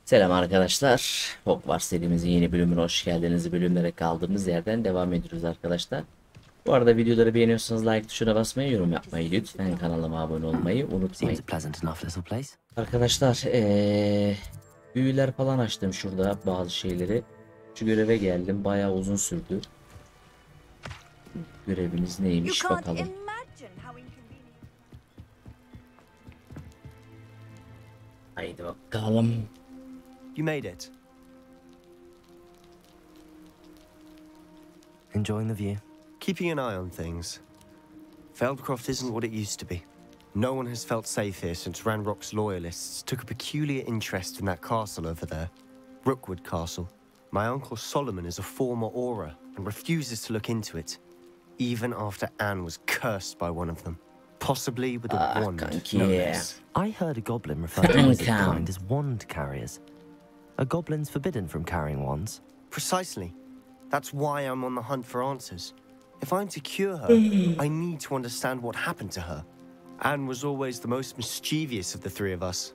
Selam arkadaşlar. Hogwarts serimizin yeni bölümüne hoş geldiniz. Bölümlere kaldığımız yerden devam ediyoruz arkadaşlar. Bu arada videoları beğeniyorsanız like tuşuna basmayı, yorum yapmayı, lütfen kanalıma abone olmayı unutmayın. Arkadaşlar büyüler falan açtım şurada bazı şeyleri. Şu göreve geldim. Bayağı uzun sürdü. Görevimiz neymiş bakalım. Haydi bakalım. You made it. Enjoying the view? Keeping an eye on things. Feldcroft isn't what it used to be. No one has felt safe here since Ranrock's loyalists took a peculiar interest in that castle over there. Rookwood Castle. My uncle Solomon is a former Auror and refuses to look into it, even after Anne was cursed by one of them. Possibly with a wand. No less. I heard a goblin refer to his kind as wand carriers. Are goblins forbidden from carrying wands? Precisely. That's why I'm on the hunt for answers. If I'm to cure her, I need to understand what happened to her. Anne was always the most mischievous of the three of us.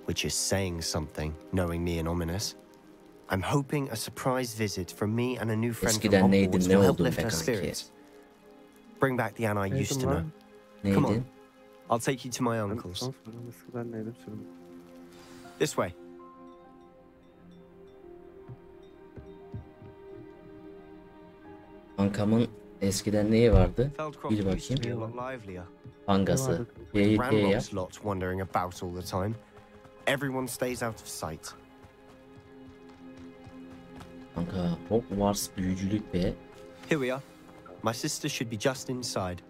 Which is saying something, knowing me and Ominous. I'm hoping a surprise visit from me and a new friend from Hogwarts will help lift her spirits. Bring back the Anne I used to know. Come on, I'll take you to my uncle's. This way. Bankamın eskiden neyi vardı? Bir bakayım. Hangası? Ranrock's lot wandering about all the time. Everyone stays out of sight. Kanka Hogwarts büyücülük be. Here we are. My sister should be just inside.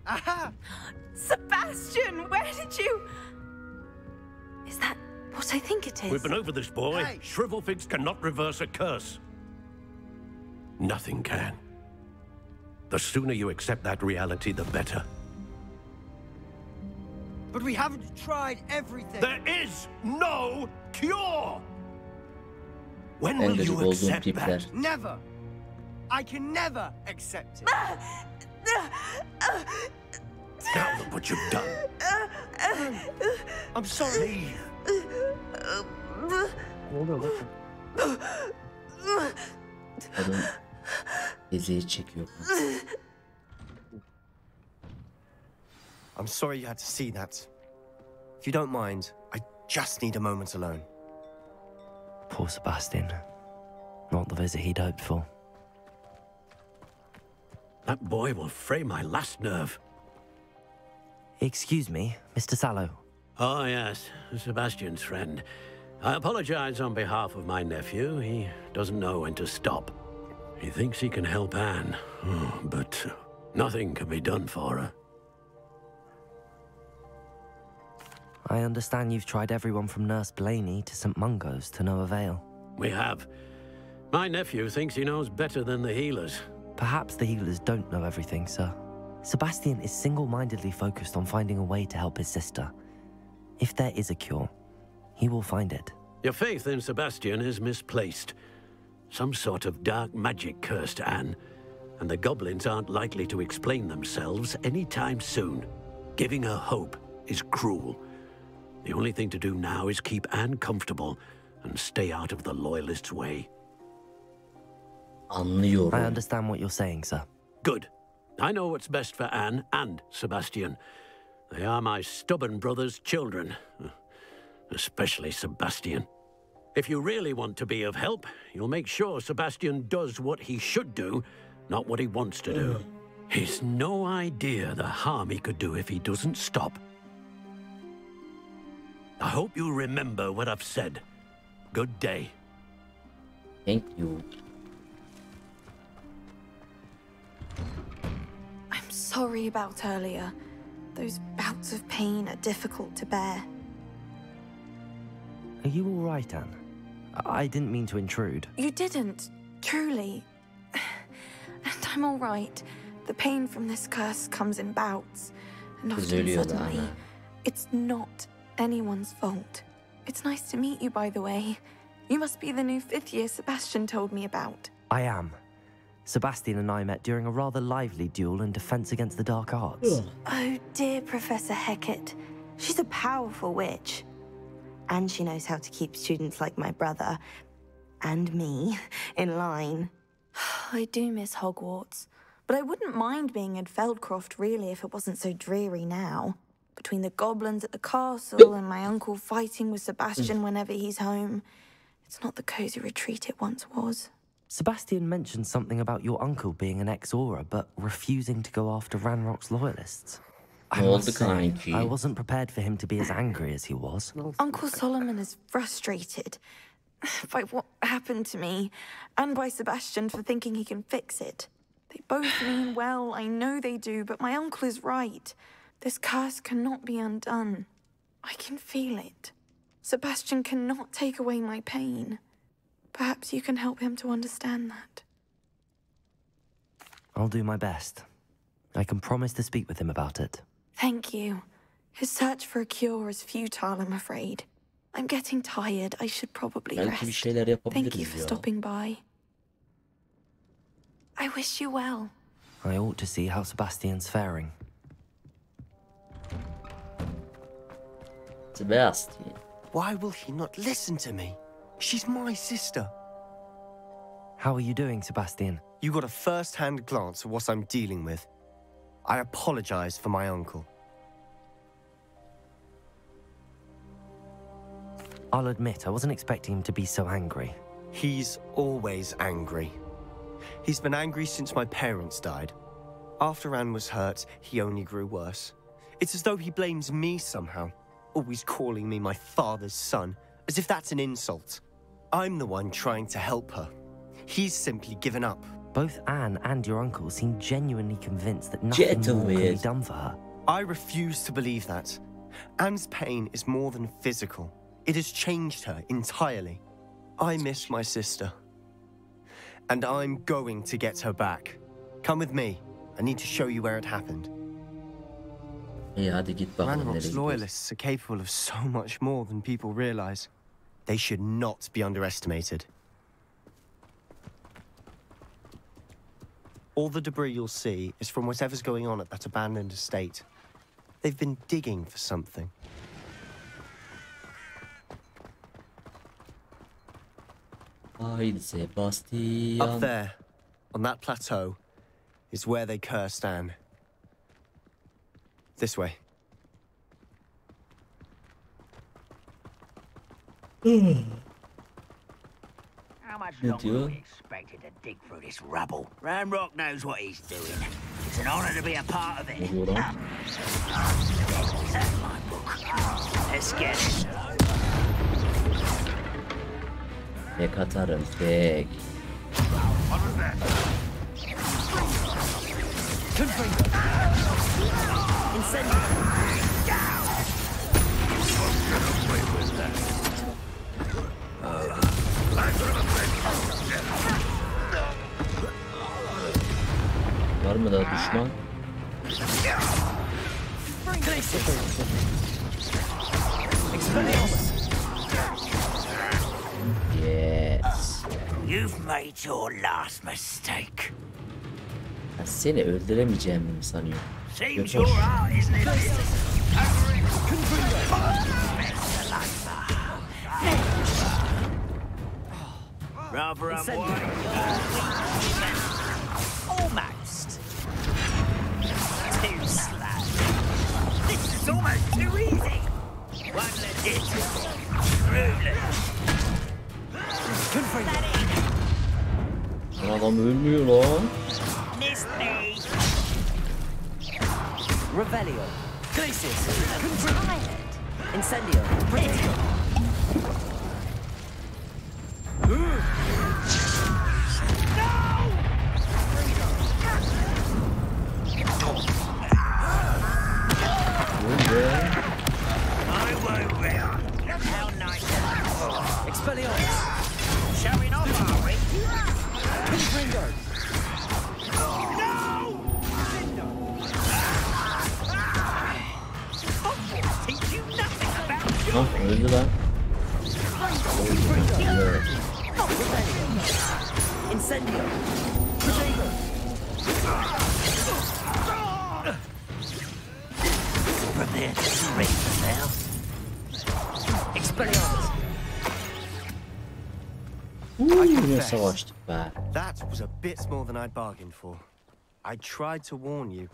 Aha! Sebastian, where did you... Is that what I think it is? We've been over this, boy. Hey. Shrivelfigs cannot reverse a curse. Nothing can. The sooner you accept that reality, the better. But we haven't tried everything. There is no cure! When will you accept that? Never! I can never accept it. Now look what you've done. I'm sorry. Kadın eziği çekiyor. I'm sorry you had to see that. If you don't mind, I just need a moment alone. Poor Sebastian. Not the visit he'd hoped for. That boy will fray my last nerve. Excuse me, Mr. Sallow. Oh, yes, Sebastian's friend. I apologize on behalf of my nephew. He doesn't know when to stop. He thinks he can help Anne, but nothing can be done for her. I understand you've tried everyone from Nurse Blaney to St. Mungo's to no avail. We have. My nephew thinks he knows better than the healers. Perhaps the healers don't know everything, sir. Sebastian is single-mindedly focused on finding a way to help his sister. If there is a cure, he will find it. Your faith in Sebastian is misplaced. Some sort of dark magic cursed Anne, and the goblins aren't likely to explain themselves anytime soon. Giving her hope is cruel. The only thing to do now is keep Anne comfortable and stay out of the Loyalists' way. Anlıyorum. I understand what you're saying, sir. Good. I know what's best for Anne and Sebastian. They are my stubborn brother's children. Especially Sebastian. If you really want to be of help, you'll make sure Sebastian does what he should do, not what he wants to do. He's no idea the harm he could do if he doesn't stop. I hope you remember what I've said. Good day. Thank you. I'm sorry about earlier. Those bouts of pain are difficult to bear. Are you all right, Anne? I didn't mean to intrude. You didn't, truly. And I'm all right. The pain from this curse comes in bouts. And often suddenly, it's not anyone's fault. It's nice to meet you, by the way. You must be the new 5th year Sebastian told me about. I am. Sebastian and I met during a rather lively duel in defense against the dark arts. Oh, dear Professor Hecat. She's a powerful witch. And she knows how to keep students like my brother, and me, in line. I do miss Hogwarts, but I wouldn't mind being in Feldcroft, really, if it wasn't so dreary now. Between the goblins at the castle and my uncle fighting with Sebastian whenever he's home. It's not the cozy retreat it once was. Sebastian mentioned something about your uncle being an ex-Aura, but refusing to go after Ranrock's loyalists. I must say, I wasn't prepared for him to be as angry as he was. Uncle Solomon is frustrated by what happened to me, and by Sebastian for thinking he can fix it. They both mean well, I know they do, but my uncle is right. This curse cannot be undone. I can feel it. Sebastian cannot take away my pain. Perhaps you can help him to understand that. I'll do my best. I can promise to speak with him about it. Thank you. His search for a cure is futile, I'm afraid. I'm getting tired. I should probably rest. Thank you for stopping by. I wish you well. I ought to see how Sebastian's faring. Sebastian. Why will he not listen to me? She's my sister. How are you doing, Sebastian? You got a first-hand glance at what I'm dealing with. I apologize for my uncle. I'll admit, I wasn't expecting him to be so angry. He's always angry. He's been angry since my parents died. After Anne was hurt, he only grew worse. It's as though he blames me somehow, always calling me my father's son, as if that's an insult. I'm the one trying to help her. He's simply given up. Both Anne and your uncle seem genuinely convinced that nothing more can be done for her. I refuse to believe that. Anne's pain is more than physical. It has changed her entirely. I miss my sister. And I'm going to get her back. Come with me. I need to show you where it happened. İyi hadi git bakalım nereye Ranrock's gidiyorsun. loyalists are capable of so much more than people realize. They should not be underestimated. All the debris you'll see is from whatever's going on at that abandoned estate. They've been digging for something. Haydi Sebastian. Up there, on that plateau, is where they cursed Anne. This way. How much longer are we expected to dig through this rubble? Ranrock knows what he's doing. It's an honor to be a part of it. Ne diyor lan? That's my book. Let's get it. Tek atarım tek. What was that? Var mı daha düşman? Yes. You've made your last mistake. Ya seni öldüremeyeceğimi mi sanıyorum? Seems your art, isn't it? Rather unwise. Almost. Too slack. This is almost too easy. One legit. Ruthless. Adam ölmüyor lan. Miss me. Revelio. Glacius. Incendio. I won't win. How nice. Expelliarmus. Showing off, are we? Teach you nothing about Lan öldü lan. Incendio. Prepare to scream now. Expelliarmus. Yine savaştık be. That was a bit more than I'd bargained for. I tried to warn you.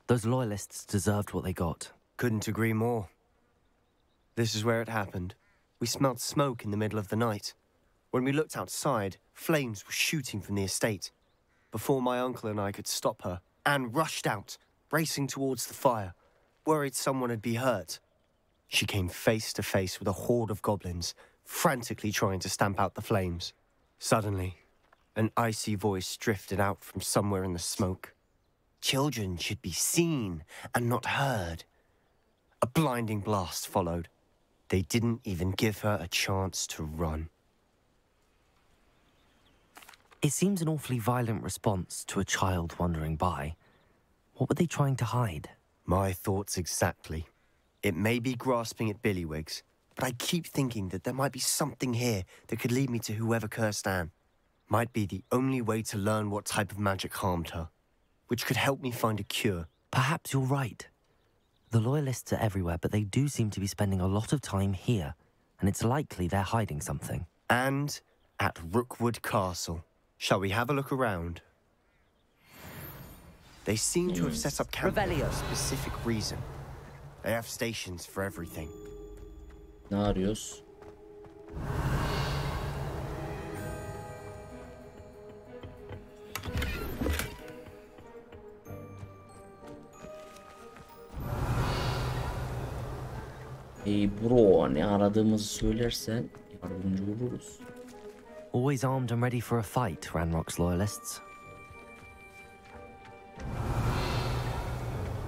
Those loyalists deserved what they got. Couldn't agree more. This is where it happened. We smelled smoke in the middle of the night. When we looked outside, flames were shooting from the estate. Before my uncle and I could stop her, Anne rushed out, racing towards the fire, worried someone had been hurt. She came face to face with a horde of goblins, frantically trying to stamp out the flames. Suddenly, an icy voice drifted out from somewhere in the smoke. Children should be seen and not heard. A blinding blast followed. They didn't even give her a chance to run. It seems an awfully violent response to a child wandering by. What were they trying to hide? My thoughts exactly. It may be grasping at Billywigs, but I keep thinking that there might be something here that could lead me to whoever cursed Anne. Might be the only way to learn what type of magic harmed her, which could help me find a cure. Perhaps you're right. The Loyalists are everywhere, but they do seem to be spending a lot of time here, and it's likely they're hiding something. And at Rookwood Castle. Shall we have a look around? They seem to have set up camp for a specific reason. They have stations for everything. Ne arıyoruz? Hey bro, ne aradığımızı söylersen yardımcı oluruz. Always armed and ready for a fight, Ranrock's Loyalists.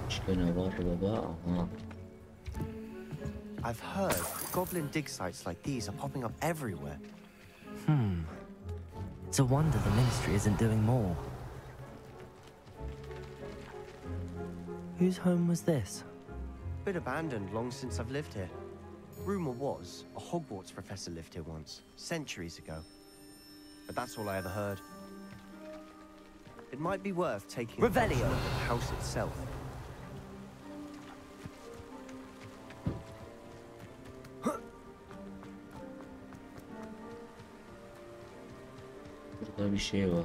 Başka ne var baba? Aha. I've heard goblin dig sites like these are popping up everywhere. It's a wonder the Ministry isn't doing more. Whose home was this? Been abandoned long since I've lived here. Rumor was a Hogwarts professor lived here once, centuries ago. But that's all I ever heard. It might be worth taking a look at the house itself. Burada bir şey var.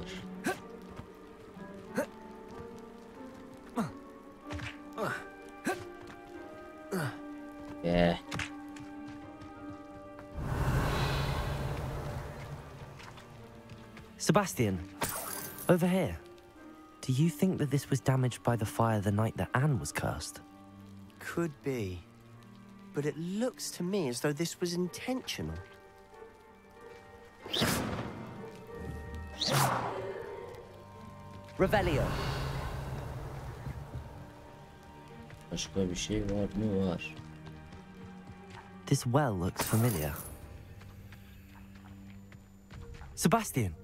Yeah. Sebastian, over here. Do you think that this was damaged by the fire the night that Anne was cursed? Could be. But it looks to me as though this was intentional. Revelio. Başka bir şey var mı? Var. This well looks familiar. Sebastian,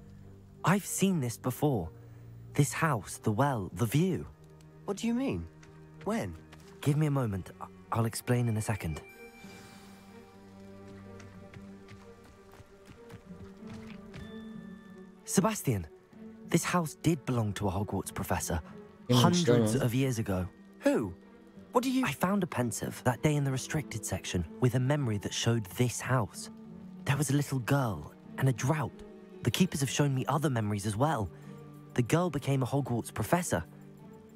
I've seen this before. This house, the well, the view. What do you mean? When? Give me a moment. I'll explain in a second. Sebastian, this house did belong to a Hogwarts professor. Hundreds of years ago. Who? What do you... I found a pensive that day in the restricted section with a memory that showed this house. There was a little girl and a drought. The keepers have shown me other memories as well. The girl became a Hogwarts professor.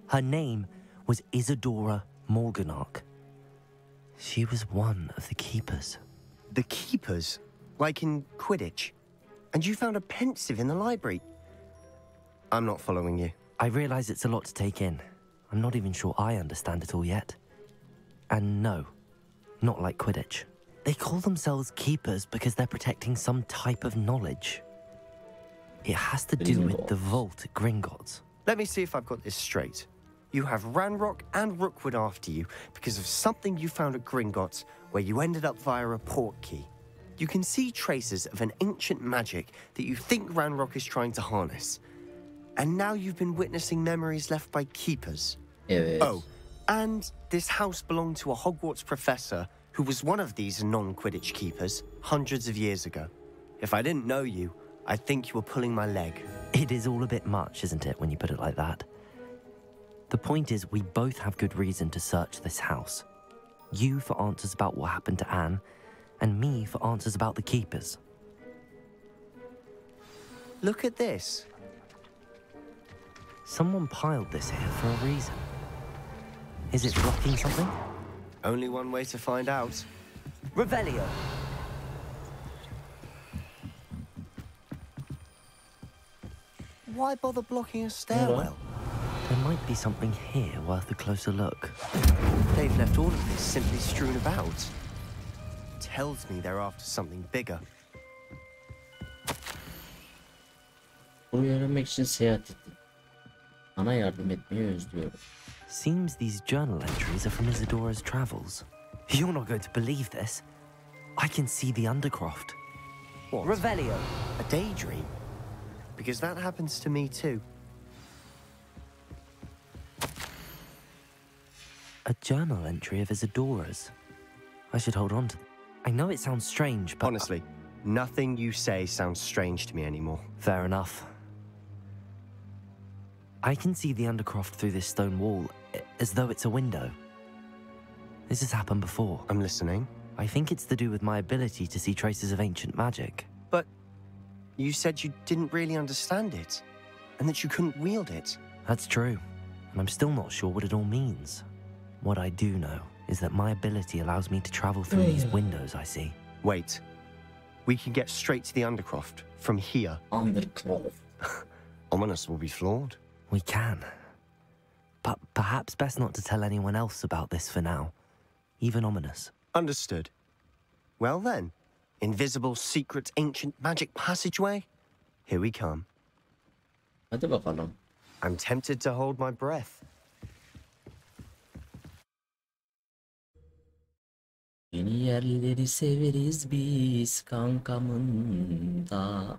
Her name was Isadora Morganach. She was one of the keepers. The keepers? Like in Quidditch? And you found a pensive in the library? I'm not following you. I realize it's a lot to take in. I'm not even sure I understand it all yet. And no, not like Quidditch. They call themselves keepers because they're protecting some type of knowledge. It has to do with the vault at Gringotts. Let me see if I've got this straight. You have Ranrock and Rookwood after you because of something you found at Gringotts where you ended up via a port key. You can see traces of an ancient magic that you think Ranrock is trying to harness. And now you've been witnessing memories left by keepers. Evet. Oh, and this house belonged to a Hogwarts professor who was one of these non-Quidditch keepers hundreds of years ago. If I didn't know you, I'd think you were pulling my leg. It is all a bit much, isn't it, when you put it like that? The point is, we both have good reason to search this house. You for answers about what happened to Anne, and me for answers about the keepers. Look at this. Someone piled this here for a reason. Is it blocking something? Only one way to find out. Revelio! Why bother blocking a stairwell? There might be something here worth a closer look. They've left all of this simply strewn about. Tells me they're after something bigger. Burayı öğrenmek için seyahat ettim. Bana yardım etmeyi özlüyorum. Seems these journal entries are from Isadora's travels. You're not going to believe this. I can see the Undercroft. What? Revelio! A daydream? Because that happens to me too. A journal entry of Isadora's. I should hold on to them. I know it sounds strange, but... Honestly, nothing you say sounds strange to me anymore. Fair enough. I can see the Undercroft through this stone wall, as though it's a window. This has happened before. I'm listening. I think it's to do with my ability to see traces of ancient magic. But you said you didn't really understand it, and that you couldn't wield it. That's true, and I'm still not sure what it all means. What I do know is that my ability allows me to travel through these windows I see. Wait. We can get straight to the Undercroft from here. Undercroft. Ominous will be flawed. We can. But perhaps best not to tell anyone else about this for now. Even Ominous. Understood. Well then, invisible, secret, ancient magic passageway? Here we come. Hadi bakalım. I'm tempted to hold my breath. Yeni yerleri severiz biz kankamın da.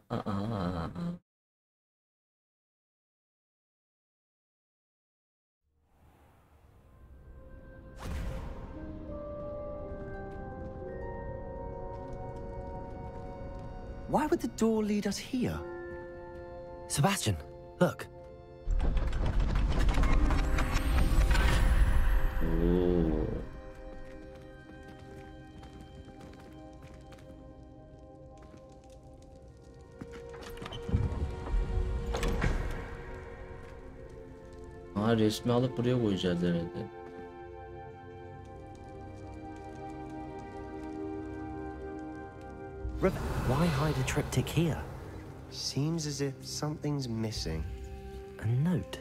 Why would the door lead us here? Sebastian, look. Oo. Ha, resmi alıp buraya koyacağız herhalde. Why hide a triptych here? Seems as if something's missing. A note.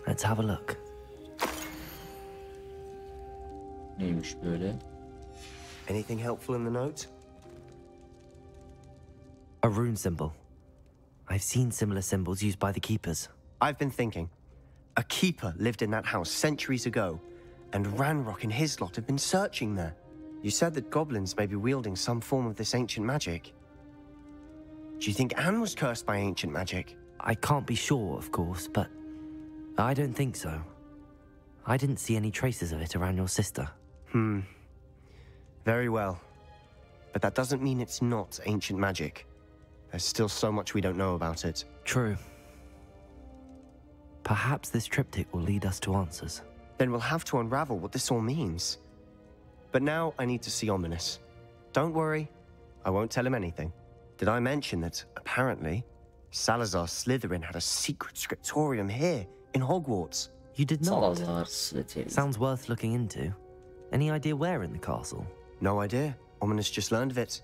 Let's have a look. Neymiş böyle? Anything helpful in the note? A rune symbol. I've seen similar symbols used by the keepers. I've been thinking. A keeper lived in that house centuries ago, and Ranrock and his lot have been searching there. You said that goblins may be wielding some form of this ancient magic. Do you think Anne was cursed by ancient magic? I can't be sure, of course, but I don't think so. I didn't see any traces of it around your sister. Very well. But that doesn't mean it's not ancient magic. There's still so much we don't know about it. True. Perhaps this triptych will lead us to answers. Then we'll have to unravel what this all means. But now I need to see Ominous. Don't worry, I won't tell him anything. Did I mention that, apparently, Salazar Slytherin had a secret scriptorium here, in Hogwarts? You did not? Salazar Slytherin. Sounds worth looking into. Any idea where in the castle? No idea. Ominous just learned of it.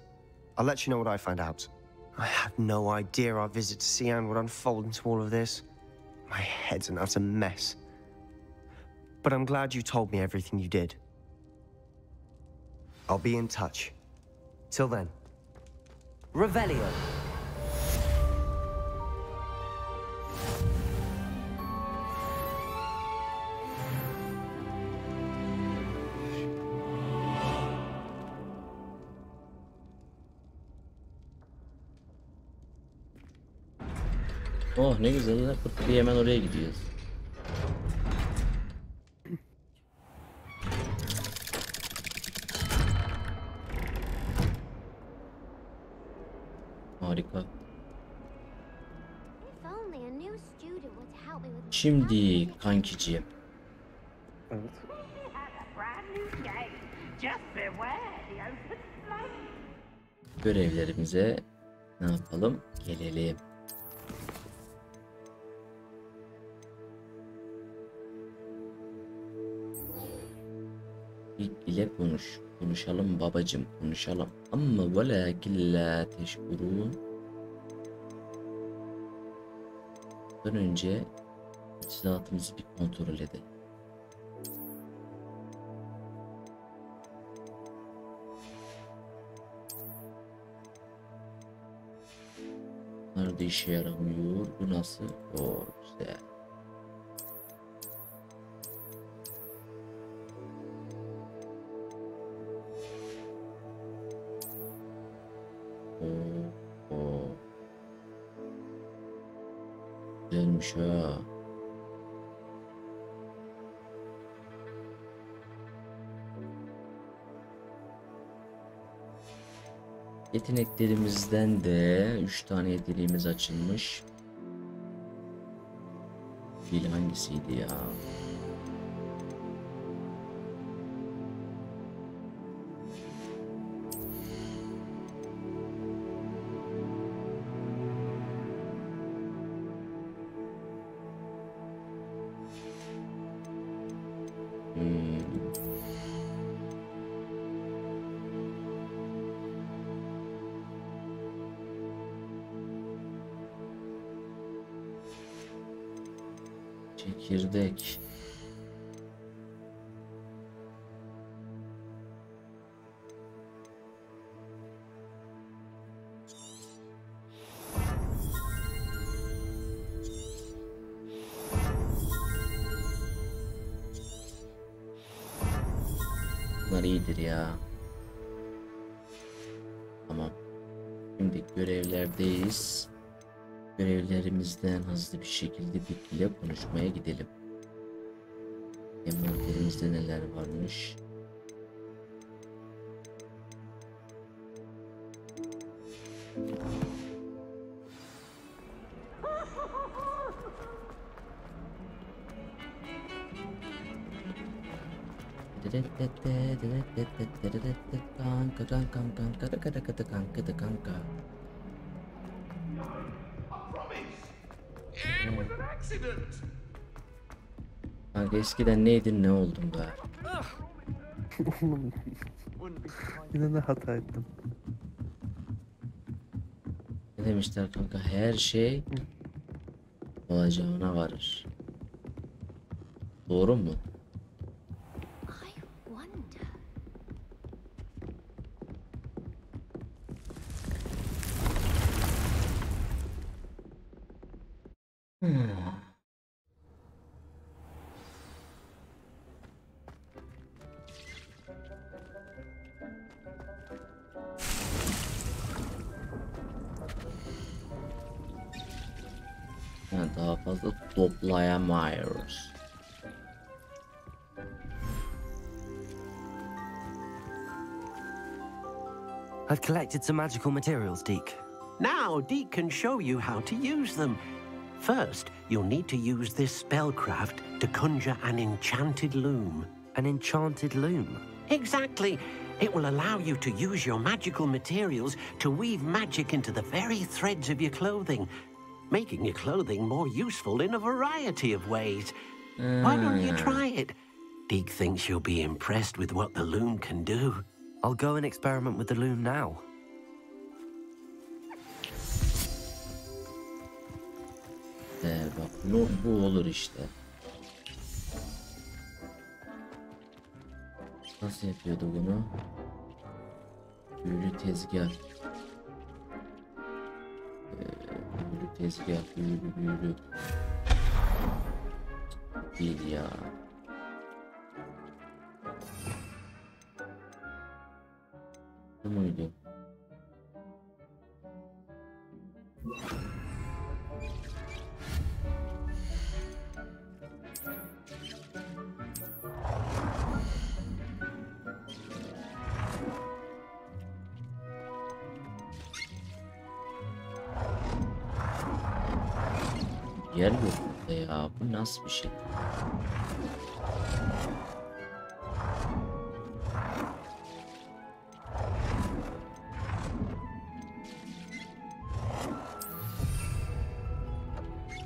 I'll let you know what I find out. I had no idea our visit to Sian would unfold into all of this. My head's an utter mess. But I'm glad you told me everything you did. I'll be in touch. Till then. Revelio. Oh ne güzel ya. Pıt diye hemen oraya gidiyoruz. Harika. Şimdi kankiciğim. Evet. Görevlerimize ne yapalım? Gelelim. İlk ile konuş. Konuşalım babacım, konuşalım. Ama velakin la teşkurun. Bundan önce teçhizatımızı bir kontrol edelim. Nerede işe yaramıyor? Bu nasıl? O güzel. O. Güzelmiş ha. Yeteneklerimizden de 3 tane yeteneğimiz açılmış. Bil hangisiydi ya? Çekirdek. Bunlar iyidir ya. Tamam. Şimdi görevlerdeyiz. Görevlerimizden hızlı bir şekilde biriyle konuşmaya gidelim. Envanterimizde neler varmış? Kanka. Kanka eskiden neydin ne oldun be? Yine ne hata ettim? Ne demişler kanka, her şey olacağına varır. Doğru mu? Daha fazla toplayamıyoruz. I've collected some magical materials, Deke. Now, Deke can show you how to use them. First, you'll need to use this spellcraft to conjure an enchanted loom. An enchanted loom? Exactly. It will allow you to use your magical materials to weave magic into the very threads of your clothing, making your clothing more useful in a variety of ways. Why don't you try it? Deke thinks you'll be impressed with what the loom can do. I'll go and experiment with the loom now. Bak bu olur işte. Nasıl yapıyordu bunu? Büyülü tezgah. Büyülü tezgah, büyülü. Değil ya. Bu muydu? Yer yok burada ya. Bu nasıl bir şey?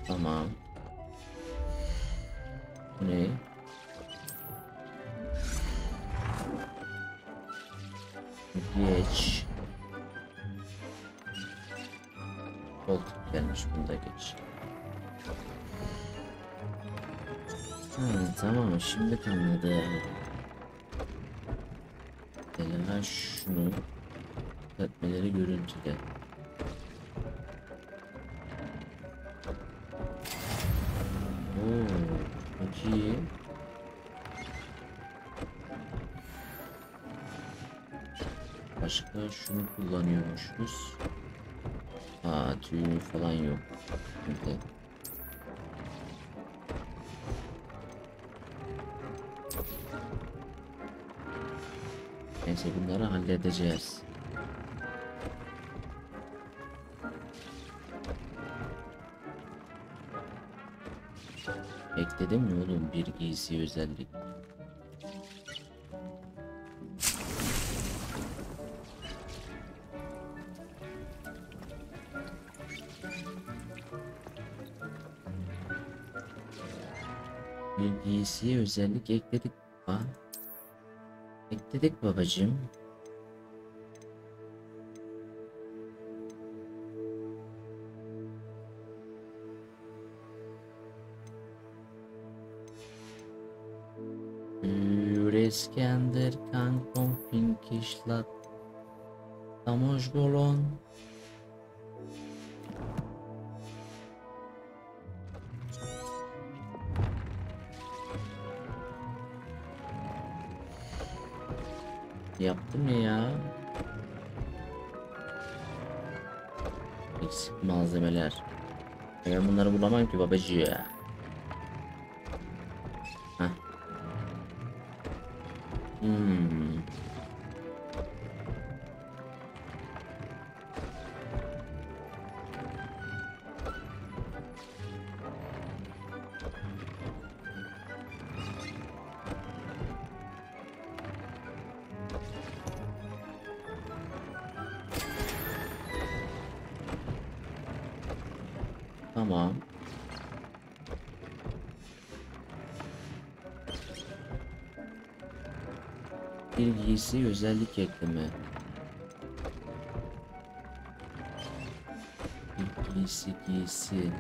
Tamam. Bu ne? Geç. Koltuk gelmiş, bunda geç. Ha, tamam, şimdi anladım. Elime şunu etmeleri görüntüle. Oo, çok iyi. Başka şunu kullanıyormuşuz. Tüy falan yok. Şimdi. Neyse, bunları halledeceğiz. Ekledim mi oğlum bir giysi özellik? Bir giysiye özellik ekledik. Ekledik babacığım. Üreskender kan konfin kişlat Tamoj bolon. Yaptım ya. Eksik malzemeler. Ben bunları bulamam ki babacığım. Heh. Tamam. Bir giysi özellik ekleme. Bir giysi.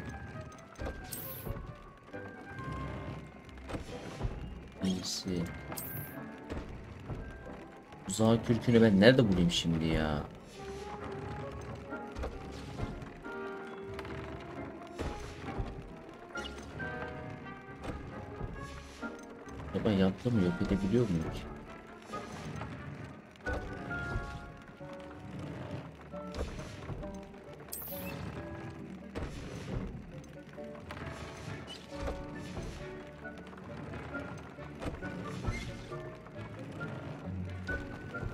Uzağa kürkünü ben nerede bulayım şimdi ya? Acaba yaptım mı, yok edebiliyor muyum ki?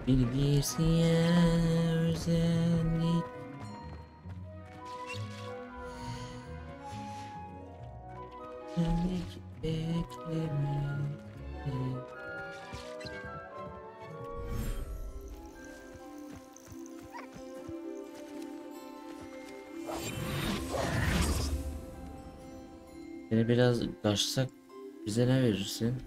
Bilgisiye özellik. Özellik ekleme. Seni biraz kaçsak bize ne verirsin?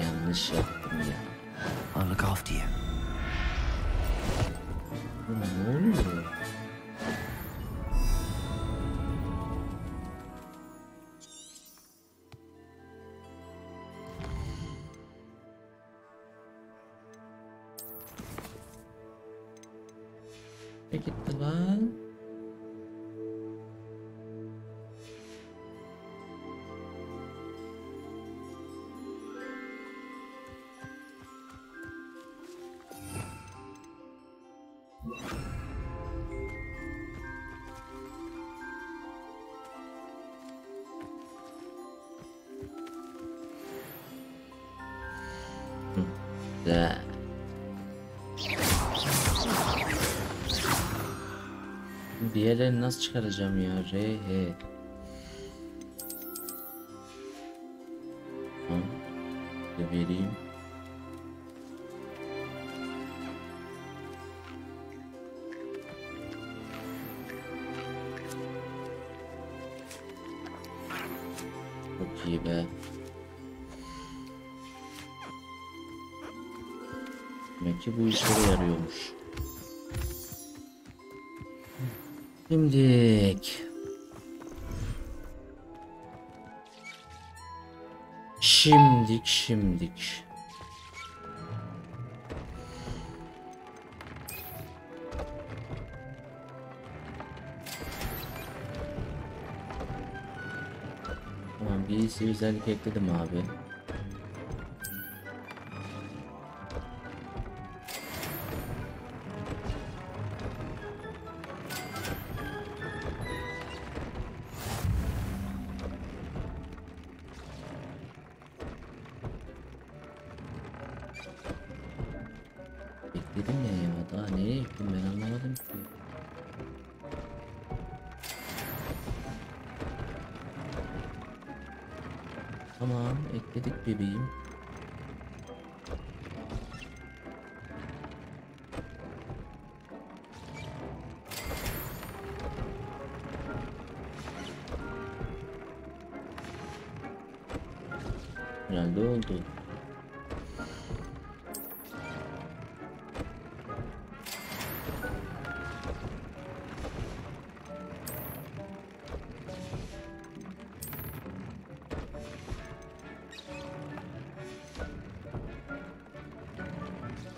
Yanlış yaptım ya. I'll look after you. Ne oluyor? Ne gitti lan? Güzel. Diğerlerini nasıl çıkaracağım ya? R, H. Tamam. Vereyim. Çok iyi be. Demek ki bu işlere yarıyormuş. Şimdik. Tamam, birisi özellik ekledim abi. Ekledim ne ya? Daha nereye ekledim ben anlamadım ki. Tamam, ekledik bebeğim. Herhalde oldu.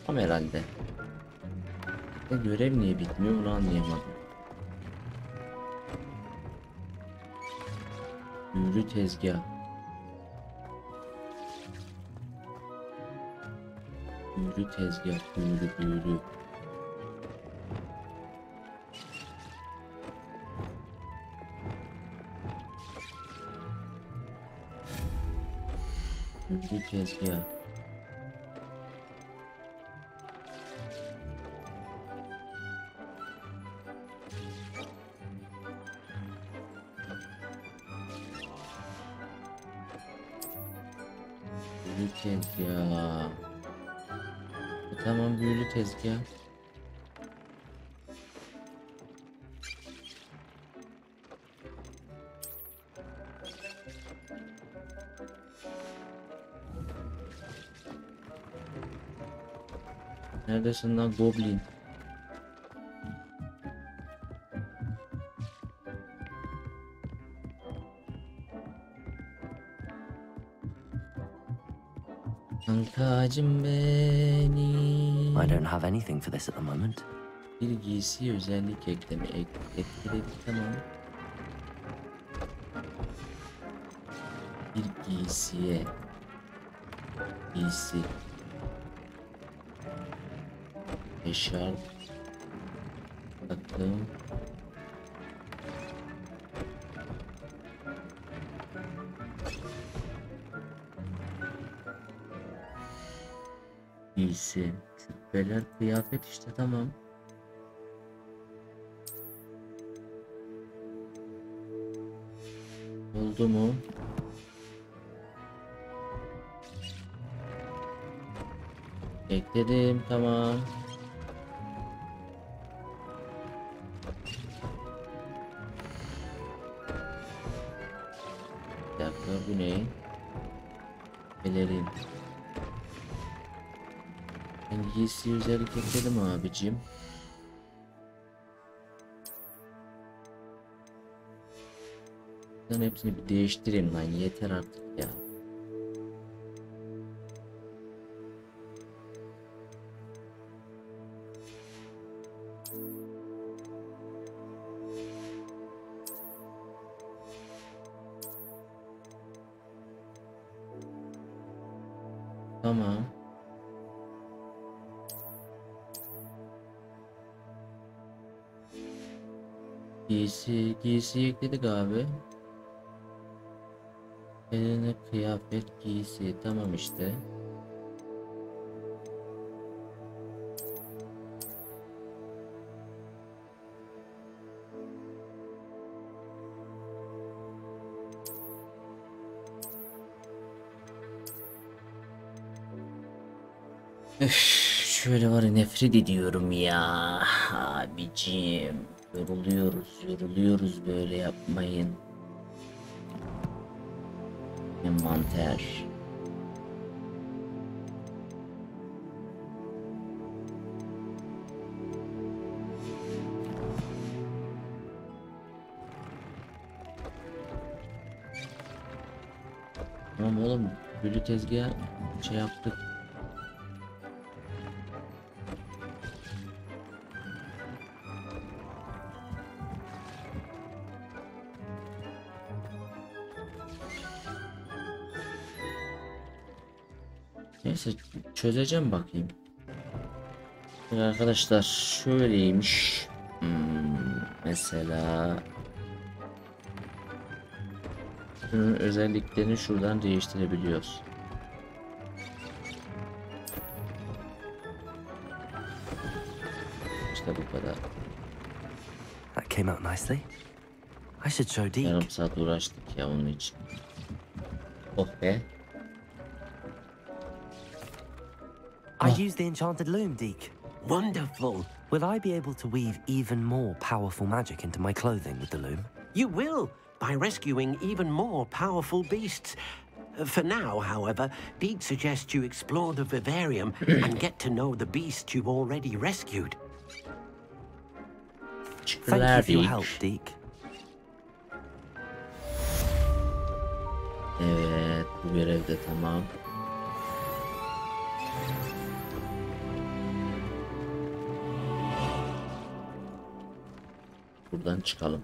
Tam herhalde. Görev niye bitmiyor onu anlayamadım. Büyülü tezgah. Büyülü tezgah, büyülü. Büyülü tezgah. Büyülü tezgah. Tamam, büyülü tezgah. Neredesin lan goblin? Kankacım benim. I don't have anything for this at the moment. Bir giysi özellik ekleme ekledik, tamam. Bir giysi eşarp takım giysi küpeler kıyafet işte, tamam. Oldu mu? Ekledim, tamam. Bir dakika, bu ne? Pelerin. Ben giysi özellik ekledim abicim. Ben hepsini bir değiştireyim lan, yeter artık ya. Tamam. Giysi ekledik abi. Eline kıyafet, giysi, tamam işte. Üf, şöyle var ya, nefret ediyorum ya abicim. Yoruluyoruz böyle, yapmayın. Envanter. Tamam oğlum, büyülü tezgah şey yaptık. Neyse, çözeceğim bakayım. Arkadaşlar şöyleymiş. Mesela bunun özelliklerini şuradan değiştirebiliyoruz. İşte bu kadar. That came out nicely. I should show Yarım Deke. saat uğraştık ya onun için. Oh be. I used the enchanted loom, Deke. Wonderful. Will I be able to weave even more powerful magic into my clothing with the loom? You will, by rescuing even more powerful beasts. For now, however, Deke suggests you explore the vivarium and get to know the beasts you've already rescued. Thank you for your help, Deke. Evet, bu görev de tamam. Buradan çıkalım.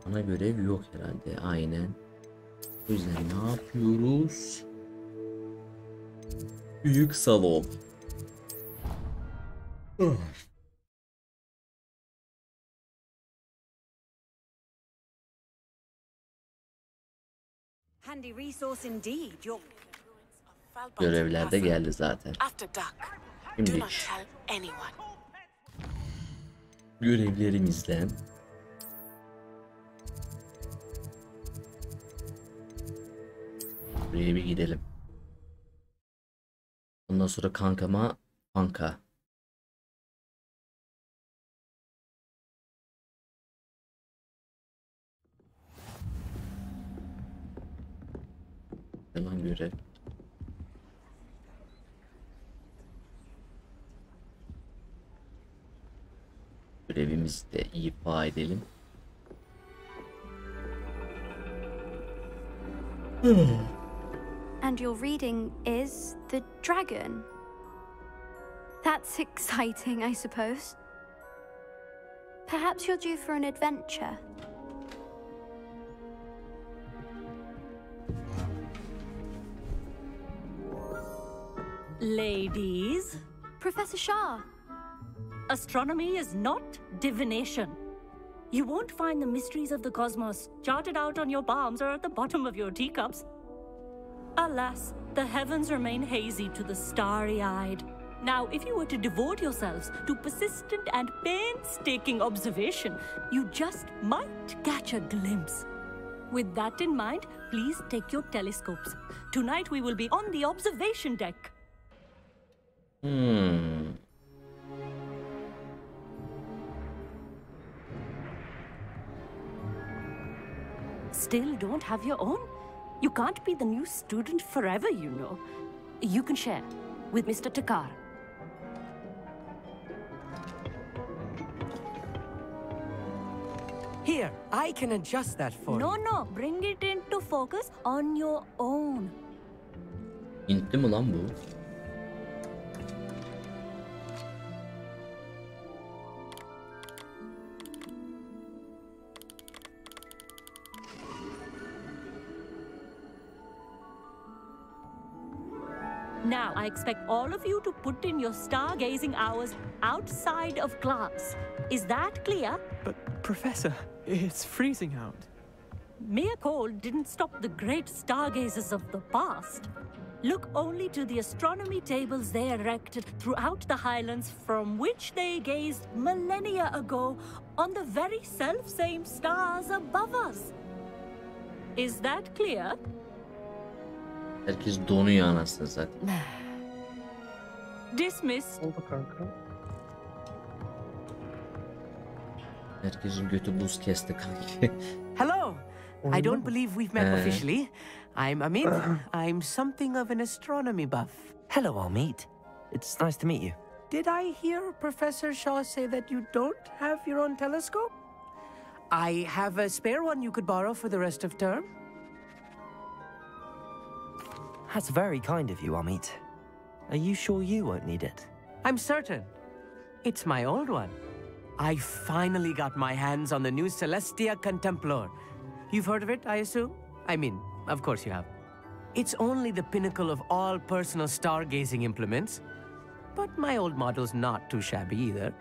Ana görev yok herhalde. Aynen. O yüzden ne yapıyoruz? Büyük salon. Handy resource indeed. Your Görevler de geldi zaten. after dark. Do Şimdi not tell anyone. görevlerimizden buraya bir gidelim. Ondan sonra kanka. Hemen görev. Görevimizi de ifa edelim. And your reading is The Dragon. That's exciting, I suppose. Perhaps you're due for an adventure. Ladies, Professor Shah. astronomy is not divination. You won't find the mysteries of the cosmos charted out on your palms or at the bottom of your teacups. Alas, the heavens remain hazy to the starry-eyed. Now, if you were to devote yourselves to persistent and painstaking observation, you just might catch a glimpse. With that in mind, please take your telescopes. Tonight we will be on the observation deck. Still don't have your own? You can't be the new student forever, you know. You can share with Mr. Takar. Here, I can adjust that for you. No, bring it into focus on your own. Hintli mi lan bu? Now, I expect all of you to put in your stargazing hours outside of class. Is that clear? But, Professor, it's freezing out. Mere cold didn't stop the great stargazers of the past. Look only to the astronomy tables they erected throughout the Highlands, from which they gazed millennia ago on the very self-same stars above us. Is that clear? Herkes donuyor anasını zaten. Dismissed. Oldu kanka. Herkesin götü buz kesti kanki. Hello. I don't believe we've met officially. I'm Amit. I'm something of an astronomy buff. Hello, Amit. It's nice to meet you. Did I hear Professor Shaw say that you don't have your own telescope? I have a spare one you could borrow for the rest of term. That's very kind of you, Amit. Are you sure you won't need it? I'm certain. It's my old one. I finally got my hands on the new Celestia Contemplar. You've heard of it, I assume? I mean, of course you have. It's only the pinnacle of all personal stargazing implements. But my old model's not too shabby either.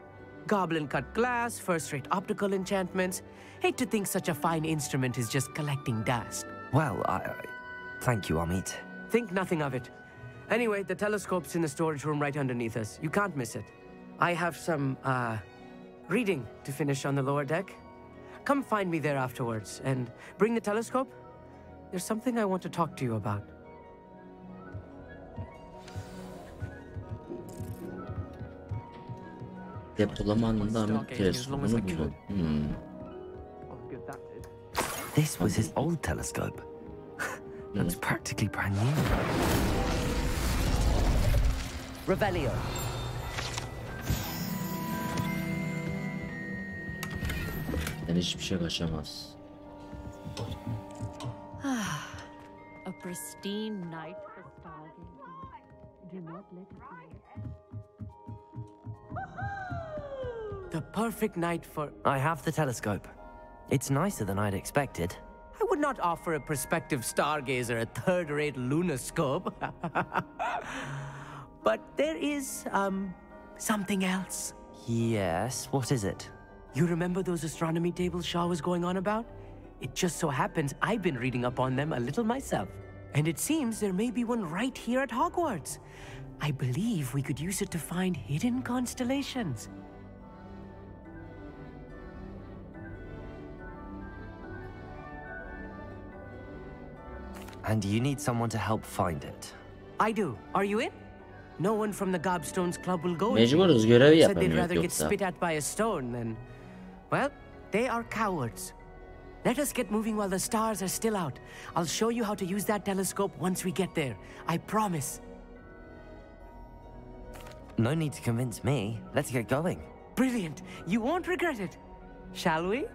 Goblin-cut glass, first-rate optical enchantments. Hate to think such a fine instrument is just collecting dust. Well, thank you, Amit. Think nothing of it. Anyway, the telescope's in the storage room right underneath us. You can't miss it. I have some, reading to finish on the lower deck. Come find me there afterwards, and bring the telescope. There's something I want to talk to you about. Depolama anında Amit teleskopunu buldu. This was his old telescope. Looks practically brand new. Revelio. Hiçbir şey kaçamaz. A pristine night for stargazing. Do not let it be. The perfect night for... I have the telescope. It's nicer than I'd expected. I would not offer a prospective stargazer a third-rate lunoscope. But there is, something else. Yes, what is it? You remember those astronomy tables Shaw was going on about? It just so happens I've been reading up on them a little myself. And it seems there may be one right here at Hogwarts. I believe we could use it to find hidden constellations. And you need someone to help find it. I do. Are you in? No one from the Gobstones Club will go. Mecburuz, görevi Said they'd yapamıyor rather get yoksa. spit at by a stone than... Well, they are cowards. Let us get moving while the stars are still out. I'll show you how to use that telescope once we get there. I promise. No need to convince me. Let's get going. Brilliant. You won't regret it. Shall we?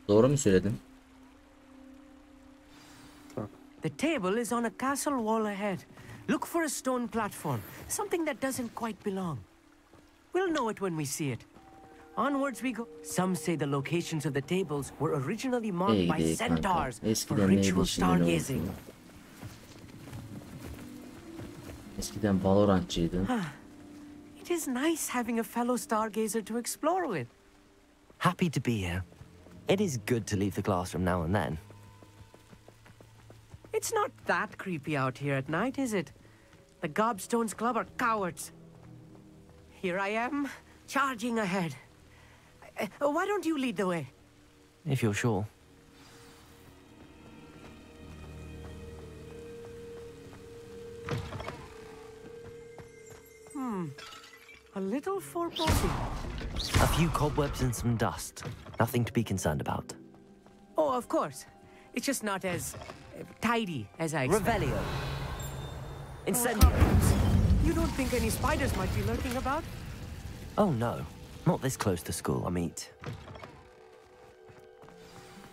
Doğru mu söyledim? The table is on a castle wall ahead. Look for a stone platform, something that doesn't quite belong. We'll know it when we see it. Onwards we go. Some say the locations of the tables were originally marked by centaurs for ritual stargazing. Eskiden Valorantçıydın. It is nice having a fellow stargazer to explore with. Happy to be here. It is good to leave the classroom now and then. It's not that creepy out here at night, is it? The Gobstones Club are cowards. Here I am, charging ahead. Why don't you lead the way? If you're sure. A little foreboding. A few cobwebs and some dust. Nothing to be concerned about. Oh, of course. It's just not as tidy as I expected. Revelio. Incendio. You don't think any spiders might be lurking about? Oh no. Not this close to school, Amit.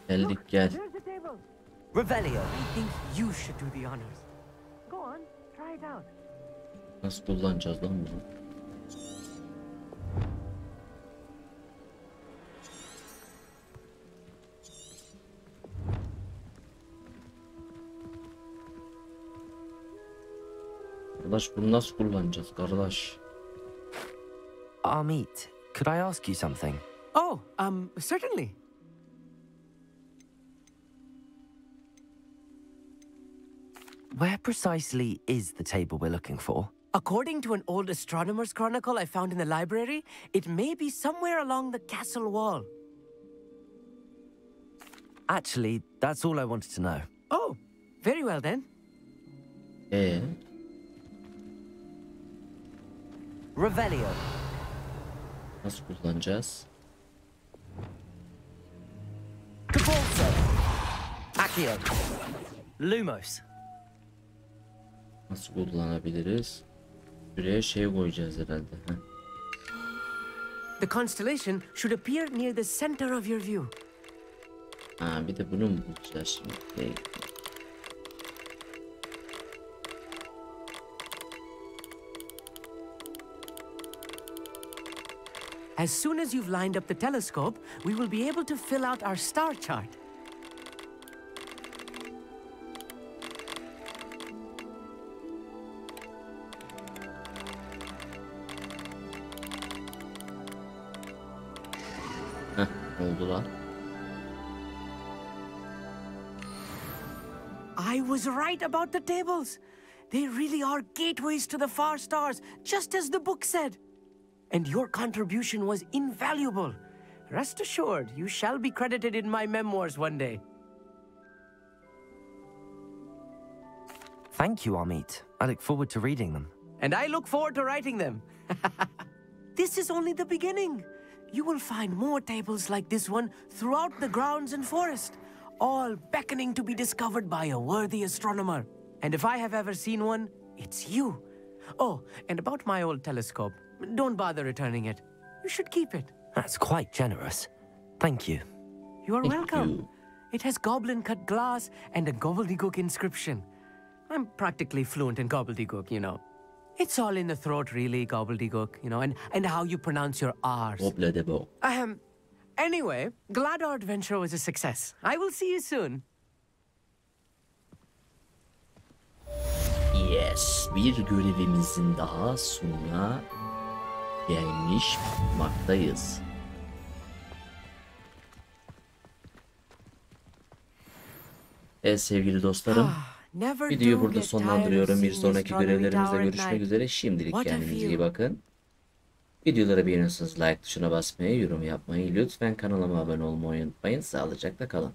Geldik gel. There's the table. Revelio. I think you should do the honors. Go on, try it out. Nasıl kullanacağız lan bunu? Kardeş bunu nasıl kullanacağız kardeş? Amit, could I ask you something? Oh, certainly. Where precisely is the table we're looking for? According to an old astronomer's chronicle I found in the library, it may be somewhere along the castle wall. Actually, that's all I wanted to know. Oh, very well then. Revelio. Nasıl kullanacağız? Cabalso. Accio. Lumos. Nasıl kullanabiliriz? Şuraya şey koyacağız herhalde. Heh. The constellation should appear near the center of your view. Ha, bir de bunu mu bulacağız şimdi? As soon as you've lined up the telescope, we will be able to fill out our star chart. Heh, oldu lan. I was right about the tables. They really are gateways to the far stars, just as the book said. And your contribution was invaluable. Rest assured, you shall be credited in my memoirs one day. Thank you, Amit. I look forward to reading them. And I look forward to writing them. This is only the beginning. You will find more tables like this one throughout the grounds and forest, all beckoning to be discovered by a worthy astronomer. And if I have ever seen one, it's you. Oh, and about my old telescope, don't bother returning it. You should keep it. That's quite generous. Thank you. You are Thank welcome. you. It has goblin-cut glass and a gobbledygook inscription. I'm practically fluent in gobbledygook, you know. It's all in the throat, really, gobbledygook, you know, and how you pronounce your R's. Gobbledygook. Anyway, glad our adventure was a success. I will see you soon. Yes, bir görevimizin daha sonuna gelmiş bulunmaktayız. Evet sevgili dostlarım, videoyu burada sonlandırıyorum. Bir sonraki görevlerimizde görüşmek üzere. Şimdilik kendinize iyi bakın. Videoları beğeniyorsanız like tuşuna basmayı, yorum yapmayı, lütfen kanalıma abone olmayı unutmayın. Sağlıcakla kalın.